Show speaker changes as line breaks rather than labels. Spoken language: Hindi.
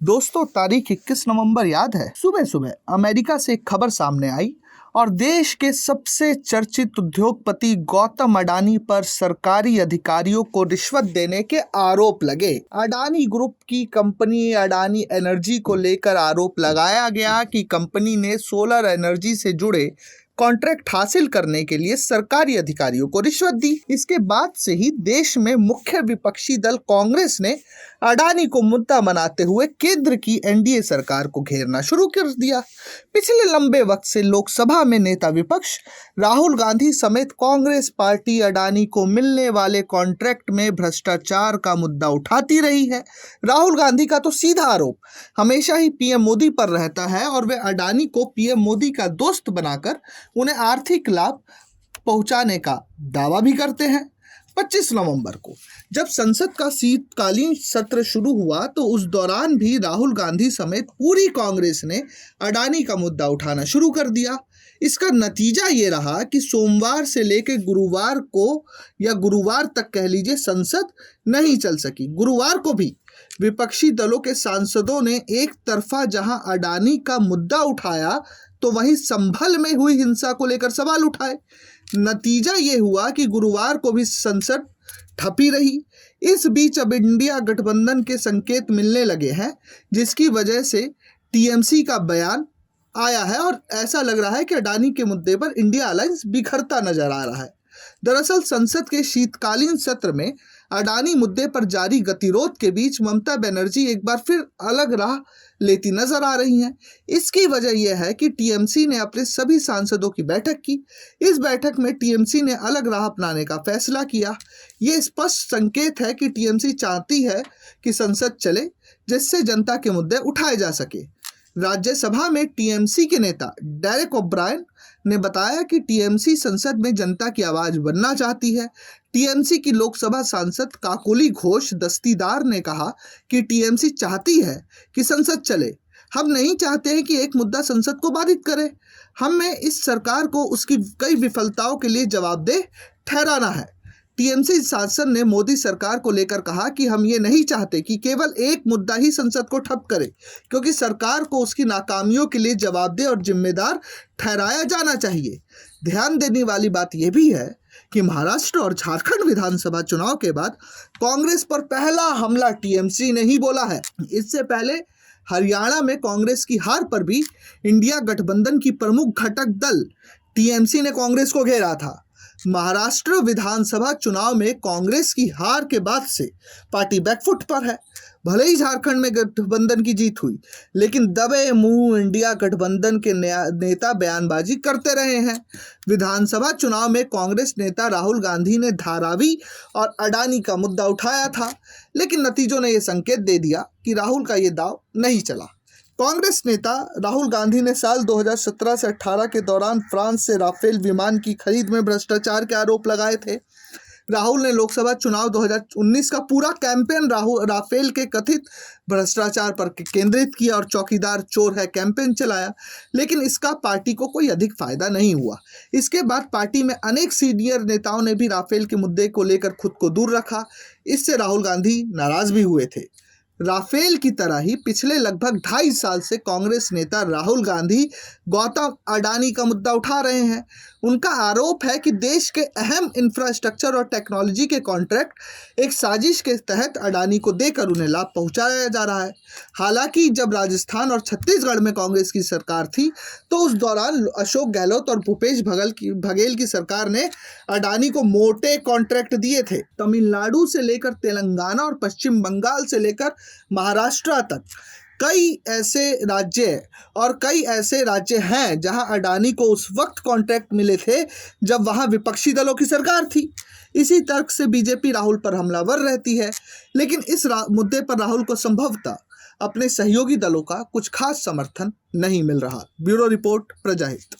दोस्तों, तारीख 21 नवंबर याद है? सुबह सुबह अमेरिका से एक खबर सामने आई और देश के सबसे चर्चित उद्योगपति गौतम अडानी पर सरकारी अधिकारियों को रिश्वत देने के आरोप लगे। अडानी ग्रुप की कंपनी अडानी एनर्जी को लेकर आरोप लगाया गया कि कंपनी ने सोलर एनर्जी से जुड़े कॉन्ट्रैक्ट हासिल करने के लिए सरकारी अधिकारियों को रिश्वत दी। इसके बाद से ही देश में मुख्य विपक्षी दल कांग्रेस ने अडानी को मुद्दा बनाते हुए केंद्र की एनडीए सरकार को घेरना शुरू कर दिया। पिछले लंबे वक्त से लोकसभा में नेता विपक्ष राहुल गांधी समेत कांग्रेस पार्टी अडानी को मिलने वाले कॉन्ट्रैक्ट में भ्रष्टाचार का मुद्दा उठाती रही है। राहुल गांधी का तो सीधा आरोप हमेशा ही पीएम मोदी पर रहता है और वे अडानी को पीएम मोदी का दोस्त बनाकर उन्हें आर्थिक लाभ पहुंचाने का दावा भी करते हैं। 25 नवंबर को जब संसद का शीतकालीन सत्र शुरू हुआ तो उस दौरान भी राहुल गांधी समेत पूरी कांग्रेस ने अडानी का मुद्दा उठाना शुरू कर दिया। इसका नतीजा ये रहा कि सोमवार से लेकर गुरुवार को या गुरुवार तक कह लीजिए संसद नहीं चल सकी। गुरुवार को भी विपक्षी दलों के सांसदों ने एक तरफा जहां अडानी का मुद्दा उठाया तो वहीं संभल में हुई हिंसा को लेकर सवाल उठाए। नतीजा ये हुआ कि गुरुवार को भी संसद ठपी रही। इस बीच अब इंडिया गठबंधन के संकेत मिलने लगे हैं, जिसकी वजह से टीएमसी का बयान आया है और ऐसा लग रहा है कि अडानी के मुद्दे पर इंडिया अलायंस बिखरता नजर आ रहा है। दरअसल संसद के शीतकालीन सत्र में अडानी मुद्दे पर जारी गतिरोध के बीच ममता बनर्जी एक बार फिर अलग राह लेती नजर आ रही हैं। इसकी वजह यह है कि टीएमसी ने अपने सभी सांसदों की बैठक की। इस बैठक में टीएमसी ने अलग राह अपनाने का फैसला किया। ये स्पष्ट संकेत है कि टीएमसी चाहती है कि संसद चले, जिससे जनता के मुद्दे उठाए जा सके। राज्यसभा में टीएमसी के नेता डेरेक ओब्रायन ने बताया कि टीएमसी संसद में जनता की आवाज बनना चाहती है। टीएमसी की लोकसभा सांसद काकोली घोष दस्तीदार ने कहा कि टीएमसी चाहती है कि संसद चले। हम नहीं चाहते हैं कि एक मुद्दा संसद को बाधित करे। हमें इस सरकार को उसकी कई विफलताओं के लिए जवाबदेह ठहराना है। टीएमसी सांसद ने मोदी सरकार को लेकर कहा कि हम ये नहीं चाहते कि केवल एक मुद्दा ही संसद को ठप करे, क्योंकि सरकार को उसकी नाकामियों के लिए जवाबदेह और जिम्मेदार ठहराया जाना चाहिए। ध्यान देने वाली बात यह भी है कि महाराष्ट्र और झारखंड विधानसभा चुनाव के बाद कांग्रेस पर पहला हमला टीएमसी ने ही बोला है। इससे पहले हरियाणा में कांग्रेस की हार पर भी इंडिया गठबंधन की प्रमुख घटक दल टीएमसी ने कांग्रेस को घेरा था। महाराष्ट्र विधानसभा चुनाव में कांग्रेस की हार के बाद से पार्टी बैकफुट पर है। भले ही झारखंड में गठबंधन की जीत हुई, लेकिन दबे मुंह इंडिया गठबंधन के नेता बयानबाजी करते रहे हैं। विधानसभा चुनाव में कांग्रेस नेता राहुल गांधी ने धारावी और अडानी का मुद्दा उठाया था, लेकिन नतीजों ने यह संकेत दे दिया कि राहुल का ये दांव नहीं चला। कांग्रेस नेता राहुल गांधी ने साल 2017 से 18 के दौरान फ्रांस से राफेल विमान की खरीद में भ्रष्टाचार के आरोप लगाए थे। राहुल ने लोकसभा चुनाव 2019 का पूरा कैंपेन राफेल के कथित भ्रष्टाचार पर केंद्रित किया और चौकीदार चोर है कैंपेन चलाया, लेकिन इसका पार्टी को कोई अधिक फायदा नहीं हुआ। इसके बाद पार्टी में अनेक सीनियर नेताओं ने भी राफेल के मुद्दे को लेकर खुद को दूर रखा। इससे राहुल गांधी नाराज भी हुए थे। राफेल की तरह ही पिछले लगभग 2.5 साल से कांग्रेस नेता राहुल गांधी गौतम अडानी का मुद्दा उठा रहे हैं। उनका आरोप है कि देश के अहम इंफ्रास्ट्रक्चर और टेक्नोलॉजी के कॉन्ट्रैक्ट एक साजिश के तहत अडानी को देकर उन्हें लाभ पहुंचाया जा रहा है। हालांकि जब राजस्थान और छत्तीसगढ़ में कांग्रेस की सरकार थी तो उस दौरान अशोक गहलोत और भूपेश बघेल की सरकार ने अडानी को मोटे कॉन्ट्रैक्ट दिए थे। तमिलनाडु से लेकर तेलंगाना और पश्चिम बंगाल से लेकर महाराष्ट्र तक कई ऐसे राज्य हैं जहां अडानी को उस वक्त कॉन्ट्रैक्ट मिले थे जब वहां विपक्षी दलों की सरकार थी। इसी तर्क से बीजेपी राहुल पर हमलावर रहती है, लेकिन इस मुद्दे पर राहुल को संभवतः अपने सहयोगी दलों का कुछ खास समर्थन नहीं मिल रहा। Bureau report, प्रजाहित।